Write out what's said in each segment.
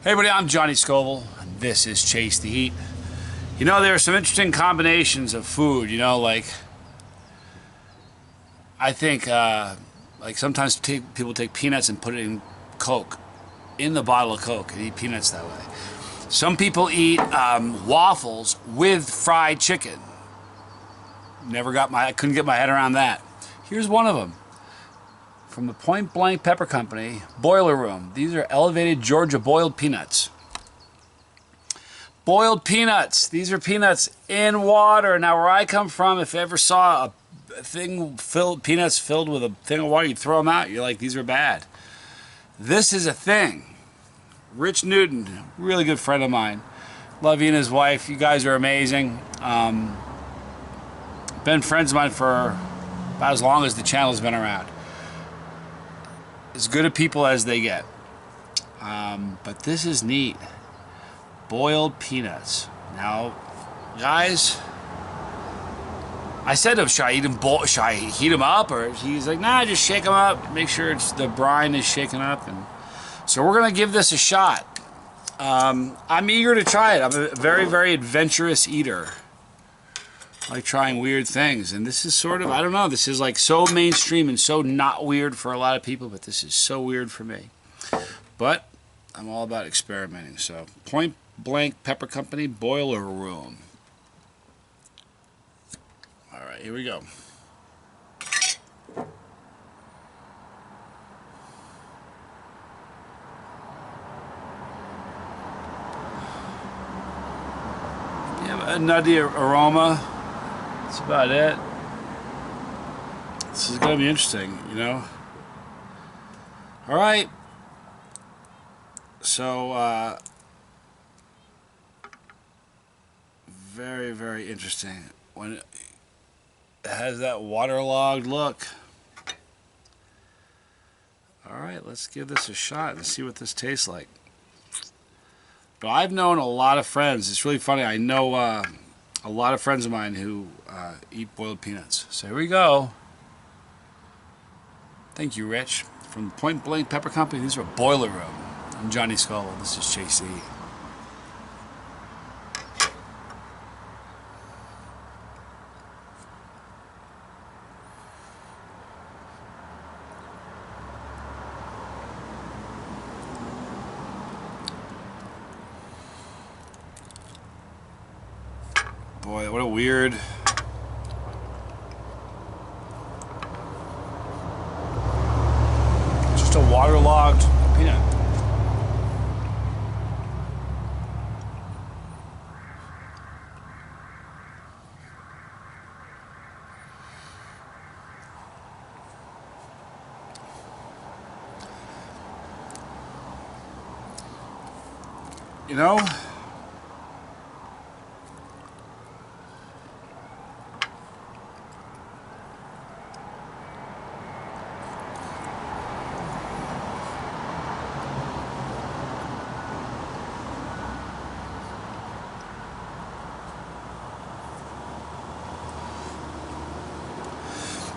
Hey everybody, I'm Johnny Scoville, and this is Chase the Heat. You know, there are some interesting combinations of food, you know, like, I think, like sometimes people take peanuts and put it in Coke, in the bottle of Coke, and eat peanuts that way. Some people eat waffles with fried chicken. I couldn't get my head around that. Here's one of them. From the Point Blank Pepper Company, Boiler Room. These are elevated Georgia boiled peanuts. Boiled peanuts. These are peanuts in water. Now, where I come from, if you ever saw a thing peanuts filled with a thing of water, you'd throw them out. You're like, these are bad. This is a thing. Rich Newton, really good friend of mine. Love he and his wife. You guys are amazing. Been friends of mine for about as long as the channel's been around. As good at people as they get. But this is neat. Boiled peanuts. Now, guys, I said to him, should I heat them up? Or he's like, nah, just shake them up. Make sure the brine is shaken up. And so we're going to give this a shot. I'm eager to try it. I'm a very, very adventurous eater. I like trying weird things, and this is sort of, I don't know, this is like so mainstream and so not weird for a lot of people, but this is so weird for me. But I'm all about experimenting. So Point Blank Pepper Company, Boiler Room. All right, here we go. Yeah, a nutty aroma. That's about it. This is going to be interesting, you know. All right. So, very, very interesting. When it has that waterlogged look. All right, let's give this a shot and see what this tastes like. But I've known a lot of friends. It's really funny. I know a lot of friends of mine who eat boiled peanuts. So here we go. Thank you, Rich. From Point Blank Pepper Company, these are Boiler Room. I'm Johnny Scoville. This is Chase the Heat. Boy, what a weird... Just a waterlogged peanut. You know...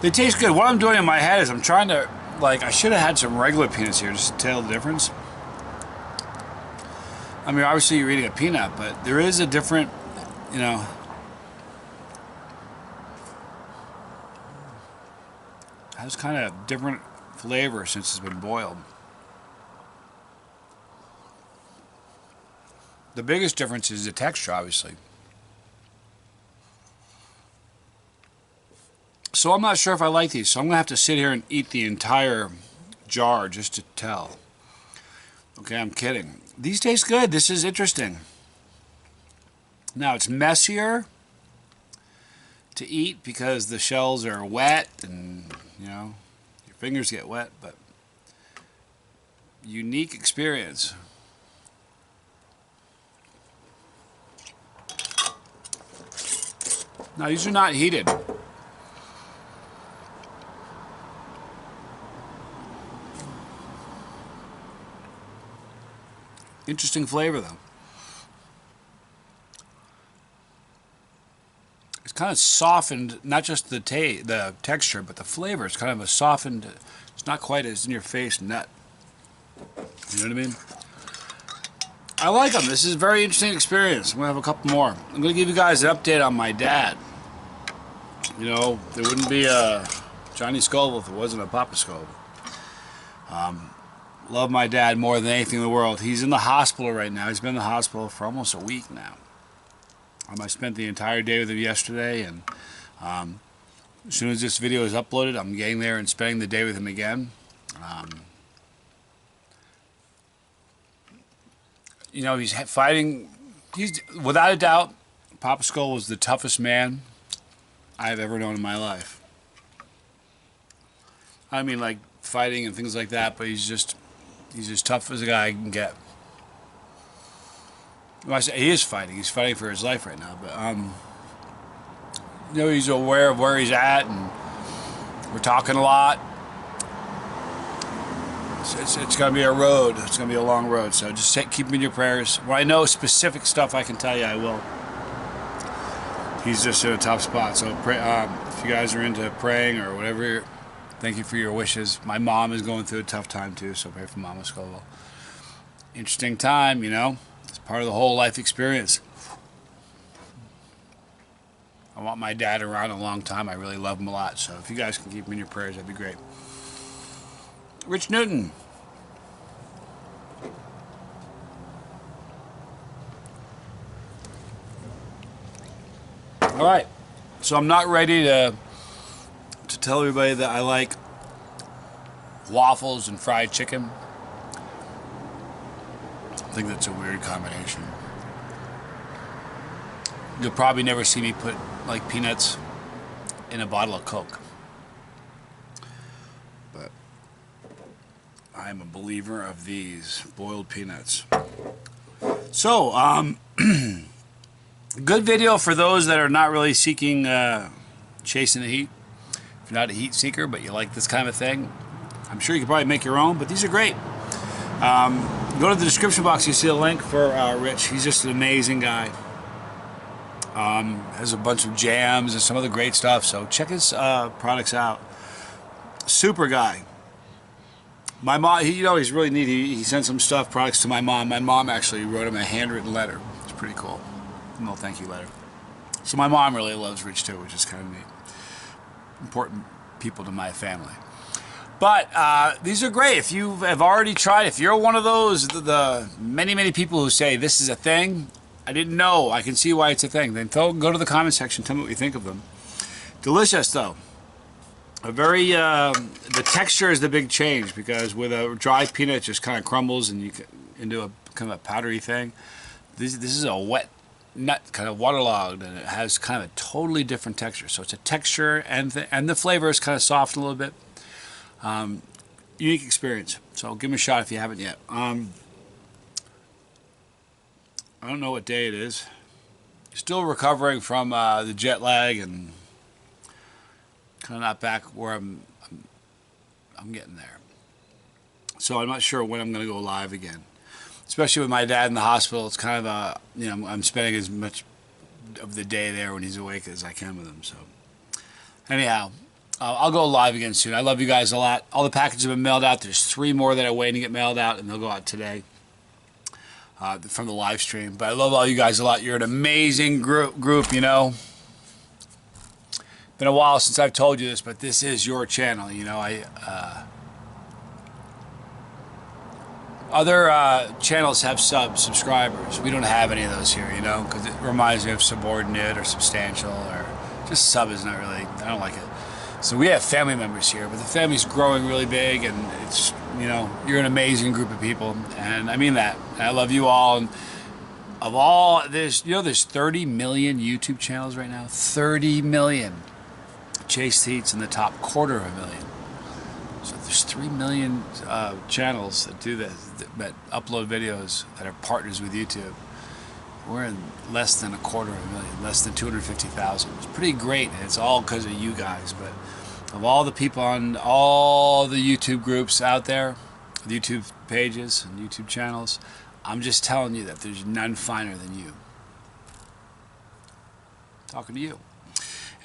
They taste good. What I'm doing in my head is I'm trying to, like, I should have had some regular peanuts here just to tell the difference. I mean, obviously you're eating a peanut, but there is a different, you know, has kind of different flavor since it's been boiled. The biggest difference is the texture, obviously. So I'm not sure if I like these, so I'm going to have to sit here and eat the entire jar just to tell. Okay, I'm kidding. These taste good. This is interesting. Now, it's messier to eat because the shells are wet and, you know, your fingers get wet, but unique experience. Now, these are not heated. Interesting flavor, though. It's kind of softened, not just the texture, but the flavor. It's kind of a softened, it's not quite as in-your-face nut. You know what I mean? I like them. This is a very interesting experience. I'm going to have a couple more. I'm going to give you guys an update on my dad. You know, there wouldn't be a Johnny Scoville if it wasn't a Papa Scoville. Love my dad more than anything in the world. He's in the hospital right now. He's been in the hospital for almost a week now. I spent the entire day with him yesterday, and as soon as this video is uploaded, I'm getting there and spending the day with him again. You know, he's fighting. He's, without a doubt, Papa Scoville was the toughest man I've ever known in my life. I mean, like fighting and things like that, but he's just tough as a guy can get. Well, I say he is fighting. He's fighting for his life right now, but you know, he's aware of where he's at, and we're talking a lot. It's going to be a road. It's going to be a long road. So just keep him in your prayers. When I know specific stuff, I can tell you, I will. He's just in a tough spot. So pray, if you guys are into praying or whatever, thank you for your wishes. My mom is going through a tough time too, so pray for Mama Scoville. Interesting time, you know. It's part of the whole life experience. I want my dad around a long time. I really love him a lot. So if you guys can keep him in your prayers, that'd be great. Rich Newton. All right, so I'm not ready to tell everybody that I like waffles and fried chicken. I think that's a weird combination. You'll probably never see me put like peanuts in a bottle of Coke. But I'm a believer of these boiled peanuts. So, good video for those that are not really seeking, chasing the heat. If you're not a heat seeker, but you like this kind of thing, I'm sure you could probably make your own, but these are great. Go to the description box, you see a link for Rich. He's just an amazing guy. Has a bunch of jams and some other great stuff, so check his products out. Super guy. My mom, you know, he's really neat. He sent some products to my mom. My mom actually wrote him a handwritten letter. It's pretty cool. A little thank you letter. So my mom really loves Rich too, which is kind of neat. Important people to my family. But these are great. If you have already tried, if you're one of those, the many people who say this is a thing, I didn't know, I can see why it's a thing, then go to the comment section, tell me what you think of them. Delicious though. A very, the texture is the big change, because with a dry peanut it just kind of crumbles and you get into a kind of a powdery thing. This is a wet nut, kind of waterlogged, and it has kind of a totally different texture. So it's a texture, and the flavor is kind of soft a little bit. Unique experience. So give them a shot if you haven't yet. I don't know what day it is. Still recovering from the jet lag, and kind of not back where I'm getting there. So I'm not sure when I'm going to go live again. Especially with my dad in the hospital, it's kind of a, you know, I'm spending as much of the day there when he's awake as I can with him. So anyhow, I'll go live again soon. I love you guys a lot. All the packages have been mailed out. There's 3 more that are waiting to get mailed out, and they'll go out today from the live stream. But I love all you guys a lot. You're an amazing group, you know. Been a while since I've told you this, but this is your channel, you know. Other channels have subscribers. We don't have any of those here, you know, because it reminds me of subordinate or substantial, or just sub is not really, I don't like it. So we have family members here, but the family's growing really big, and it's, you know, you're an amazing group of people, and I mean that. And I love you all. And of all, there's 30 million YouTube channels right now. 30 million. Chase Heat's in the top 250,000. So there's 3 million channels that do this, that upload videos that are partners with YouTube. We're in less than 250,000, less than 250,000. It's pretty great, and it's all because of you guys. But of all the people on all the YouTube groups out there, the YouTube pages and YouTube channels, I'm just telling you that there's none finer than you. Talking to you.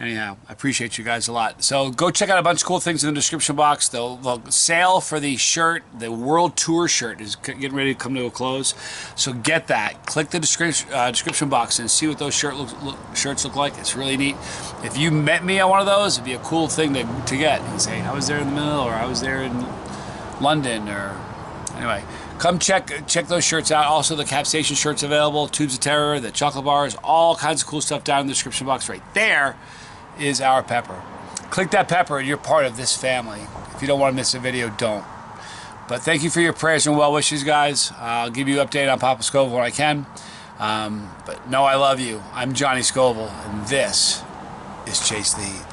Anyhow, I appreciate you guys a lot. So go check out a bunch of cool things in the description box. The sale for the shirt, the World Tour shirt, is getting ready to come to a close. So get that. Click the description box and see what those shirts look like. It's really neat. If you met me on one of those, it'd be a cool thing to get. You can say, I was there in the middle, or I was there in London, or anyway. Come check those shirts out. Also, the Cap Station shirts available, Tubes of Terror, the chocolate bars, all kinds of cool stuff down in the description box right there. Is our pepper. Click that pepper and you're part of this family. If you don't want to miss a video, don't. But thank you for your prayers and well wishes, guys. I'll give you an update on Papa Scoville when I can. But know I love you. I'm Johnny Scoville, and this is Chase the Heat.